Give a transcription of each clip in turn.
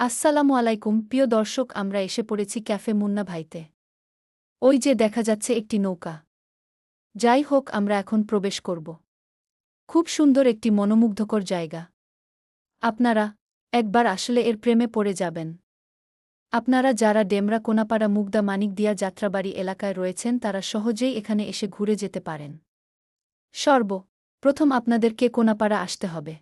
আসসালামু আলাইকুম প্রিয় দর্শক, আমরা এসে পড়েছি ক্যাফে মুন্না ভাইতে। ওই যে দেখা যাচ্ছে একটি নৌকা। যাই হোক, আমরা এখন প্রবেশ করব। খুব সুন্দর একটি মনোমুগ্ধকর জায়গা। আপনারা একবার আসলে এর প্রেমে পড়ে যাবেন। আপনারা যারা ডেমরা, কোনাপাড়া, মুগদা, মানিকদিয়া, যাত্রাবাড়ি এলাকায় রয়েছেন তারা সহজেই এখানে এসে ঘুরে যেতে পারেন। প্রথম আপনাদেরকে কোনাপাড়া আসতে হবে।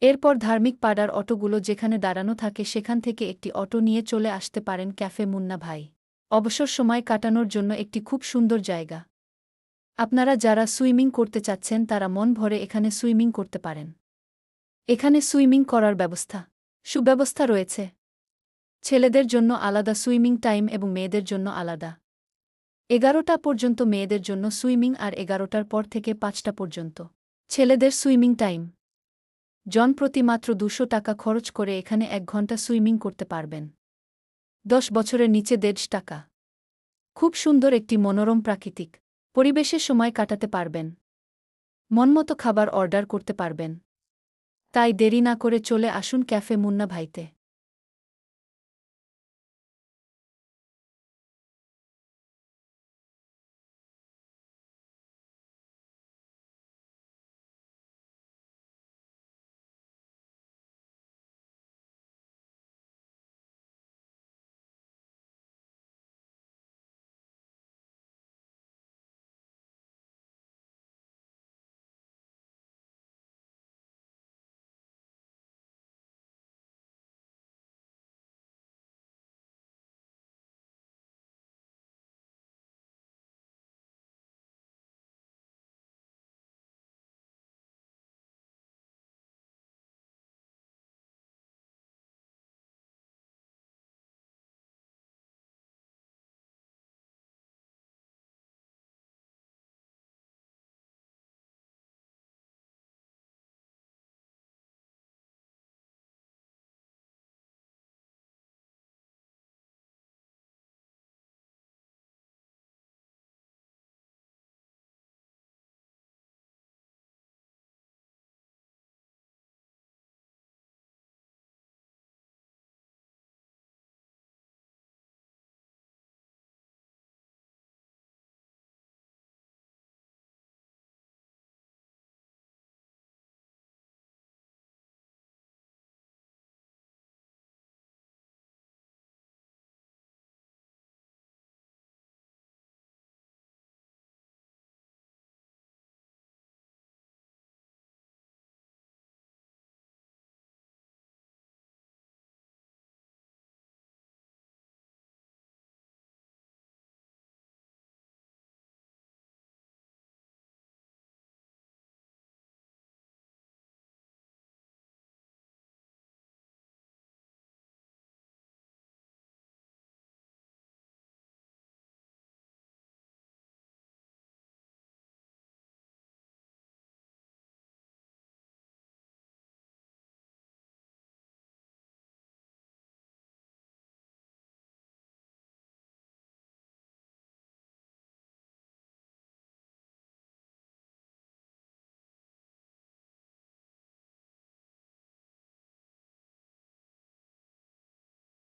এরপর ধার্মিক পাড়ার অটোগুলো যেখানে দাঁড়ানো থাকে সেখান থেকে একটি অটো নিয়ে চলে আসতে পারেন ক্যাফে মুন্না ভাই। অবসর সময় কাটানোর জন্য একটি খুব সুন্দর জায়গা। আপনারা যারা সুইমিং করতে চাচ্ছেন তারা মন ভরে এখানে সুইমিং করতে পারেন। এখানে সুইমিং করার সুব্যবস্থা রয়েছে। ছেলেদের জন্য আলাদা সুইমিং টাইম এবং মেয়েদের জন্য আলাদা। 11টা পর্যন্ত মেয়েদের জন্য সুইমিং আর 11টার পর থেকে 5টা পর্যন্ত ছেলেদের সুইমিং টাইম। জনপ্রতি মাত্র 200 টাকা খরচ করে এখানে 1 ঘন্টা সুইমিং করতে পারবেন। 10 বছরের নিচে 150 টাকা। খুব সুন্দর একটি মনোরম প্রাকৃতিক পরিবেশের সময় কাটাতে পারবেন। মনমতো খাবার অর্ডার করতে পারবেন। তাই দেরি না করে চলে আসুন ক্যাফে মুন্না ভাইতে।